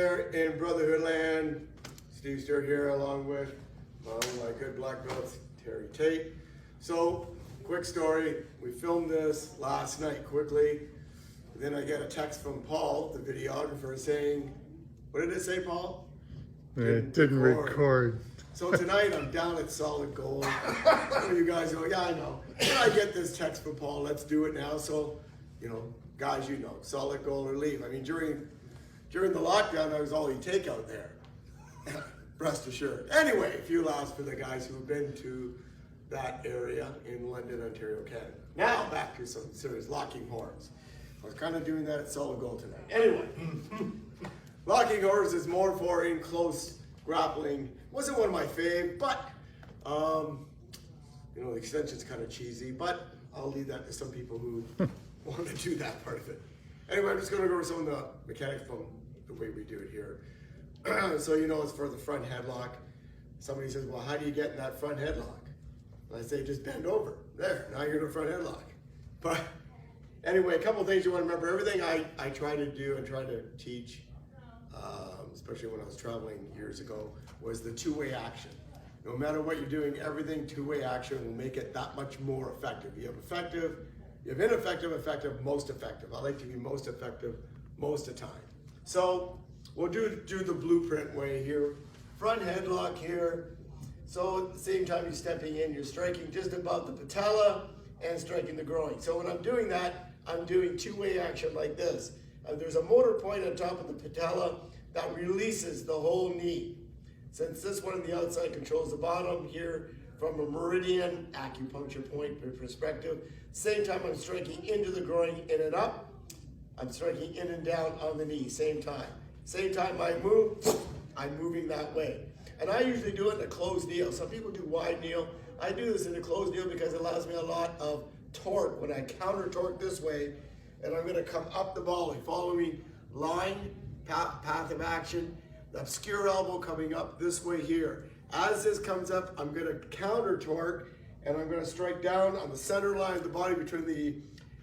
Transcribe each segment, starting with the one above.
there in Brotherhood land. Stewart here along with my good black belt, Terry Tate. So, quick story, we filmed this last night quickly. Then I get a text from Paul, the videographer, saying, what did it say, Paul? It didn't record. So tonight I'm down at Solid Gold. You guys go, yeah, I know. And I get this text from Paul, let's do it now. So, guys, Solid Gold or leave. I mean, during the lockdown, I was all you take out there. Rest assured. Anyway, a few laughs for the guys who have been to that area in London, Ontario, Canada. Now back to some serious locking horns. I was kind of doing that at Solid Gold tonight. Anyway, locking horns is more for in close grappling. Wasn't one of my fave, but the extension's kind of cheesy, but I'll leave that to some people who want to do that part of it. Anyway, I'm just going to go over some of the mechanics from the way we do it here. So it's for the front headlock. Somebody says, well, how do you get in that front headlock? And I say, just bend over. There, now you're in a front headlock. But anyway, a couple of things you want to remember. Everything I try to do and try to teach, especially when I was traveling years ago, was the two-way action. No matter what you're doing, everything two-way action will make it that much more effective. You have effective, you have ineffective, effective, most effective. I like to be most effective most of the time. So we'll do the blueprint way here. Front headlock here. So at the same time you're stepping in, you're striking just above the patella and striking the groin. So when I'm doing that, I'm doing two-way action like this. There's a motor point on top of the patella that releases the whole knee. Since this one on the outside controls the bottom here from a meridian acupuncture point perspective, same time I'm striking into the groin, in and up, I'm striking in and down on the knee, same time. Same time I move, I'm moving that way. And I usually do it in a closed kneel. Some people do wide kneel. I do this in a closed kneel because it allows me a lot of torque. When I counter torque this way, and I'm gonna come up the volley, following line, path of action, the obscure elbow coming up this way here. As this comes up, I'm gonna counter torque, and I'm gonna strike down on the center line of the body between the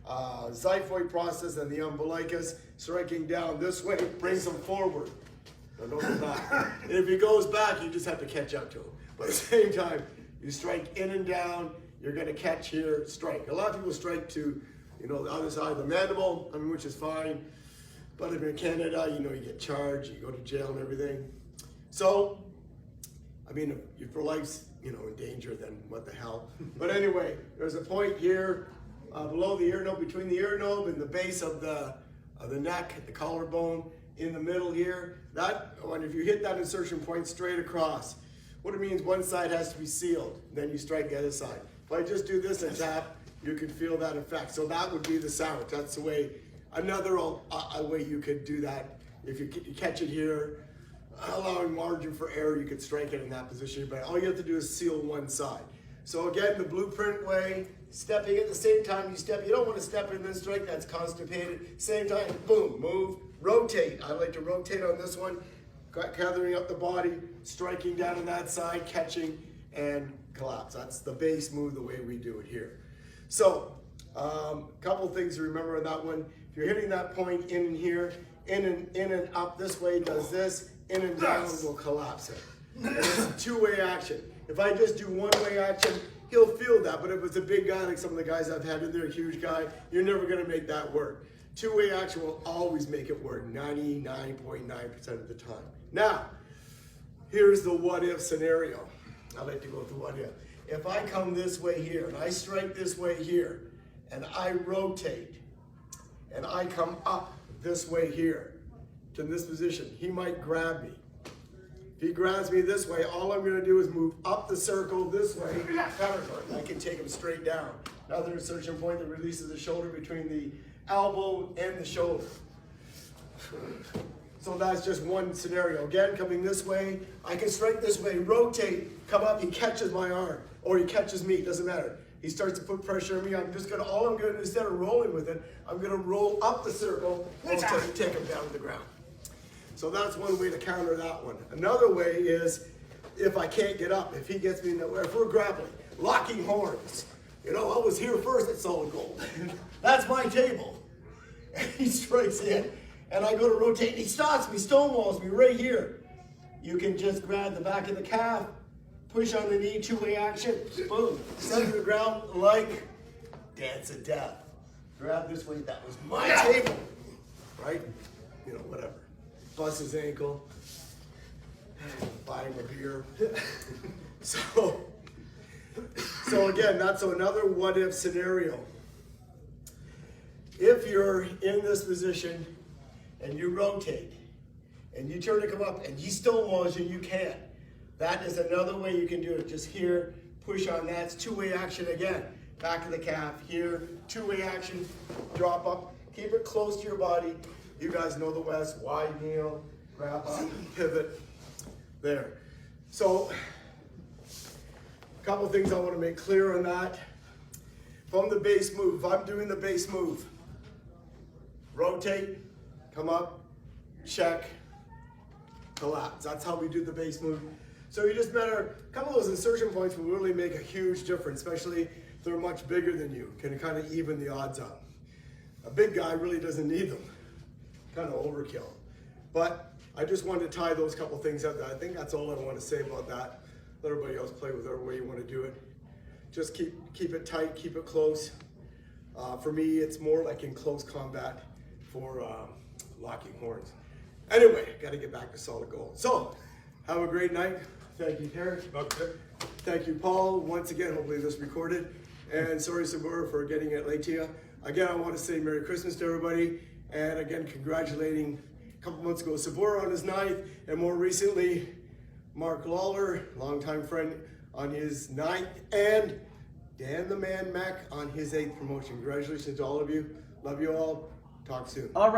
xiphoid process and the umbilicus, striking down this way, brings him forward. No, don't go back. And if he goes back, you just have to catch up to him. But at the same time, you strike in and down, you're gonna catch here, strike. A lot of people strike to, the other side of the mandible, which is fine. But if you're in Canada, you get charged, you go to jail and everything. So, if your life's, in danger, then what the hell. But anyway, there's a point here, below the ear lobe, between the ear lobe and the base of the neck, the collarbone, in the middle here. If you hit that insertion point straight across, what it means, one side has to be sealed, then you strike the other side. If I just do this and tap, you can feel that effect. So that would be the sound. That's the way, another way you could do that. If you catch it here, allowing margin for error, you could strike it in that position, but all you have to do is seal one side. So again, the blueprint way, stepping at the same time you step. You don't want to step in this strike, that's constipated. Same time, boom, move, rotate. I like to rotate on this one, gathering up the body, striking down on that side, catching, and collapse. That's the base move, the way we do it here. So, couple things to remember on that one. If you're hitting that point in here, in and up this way does this, in and down will collapse it. And it's a two-way action. If I just do one-way action, he'll feel that, but if it's a big guy like some of the guys I've had in there, a huge guy, you're never gonna make that work. Two-way action will always make it work 99.9% of the time. Now, here's the what-if scenario. I like to go with the what-if. If I come this way here, and I strike this way here, and I rotate, and I come up this way here, to this position, he might grab me. If he grabs me this way, all I'm gonna do is move up the circle this way, counter torque. I can take him straight down. Another insertion point that releases the shoulder between the elbow and the shoulder. So that's just one scenario. Again, coming this way, I can strike this way, rotate, come up, he catches my arm, or he catches me, doesn't matter. He starts to put pressure on me, all I'm gonna do, instead of rolling with it, I'm gonna roll up the circle, rotate, take him down to the ground. So that's one way to counter that one. Another way is, if I can't get up, if he gets me nowhere, if we're grappling, locking horns. I was here first at Solid Gold. That's my table. And he strikes in, and I go to rotate, and he stops me, stonewalls me right here. You can just grab the back of the calf, push on the knee, two-way action, boom, set to the ground like dance of death. Grab this way, that was my table, right? You know, whatever. Bust his ankle, buy him a beer. So again, that's another what-if scenario. If you're in this position and you rotate and you turn to come up and he stonewalls you, you can't. That is another way you can do it. Just here, push on that. It's two-way action again. Back of the calf, here, two-way action, drop up. Keep it close to your body. You guys know the West, wide kneel, wrap up, pivot, there. So, a couple things I want to make clear on that. From the base move, if I'm doing the base move, rotate, come up, check, collapse. That's how we do the base move. So you just matter, a couple of those insertion points will really make a huge difference, especially if they're much bigger than you, can kind of even the odds up. A big guy really doesn't need them, kind of overkill. But I just wanted to tie those couple things up. I think that's all I want to say about that. Let everybody else play with whatever way you want to do it. Just keep it tight, keep it close. For me, it's more like in close combat for locking horns. Anyway, got to get back to solid gold. So, have a great night. Thank you, Derek. Okay. Thank you, Paul. Once again, hopefully this recorded. And sorry, Sabur, for getting it late to you. Again, I want to say Merry Christmas to everybody. And again, congratulating a couple months ago Sabur on his 9th, and more recently, Mark Lawler, longtime friend, on his 9th, and Dan the Man Mac on his 8th promotion. Congratulations to all of you. Love you all. Talk soon. All right.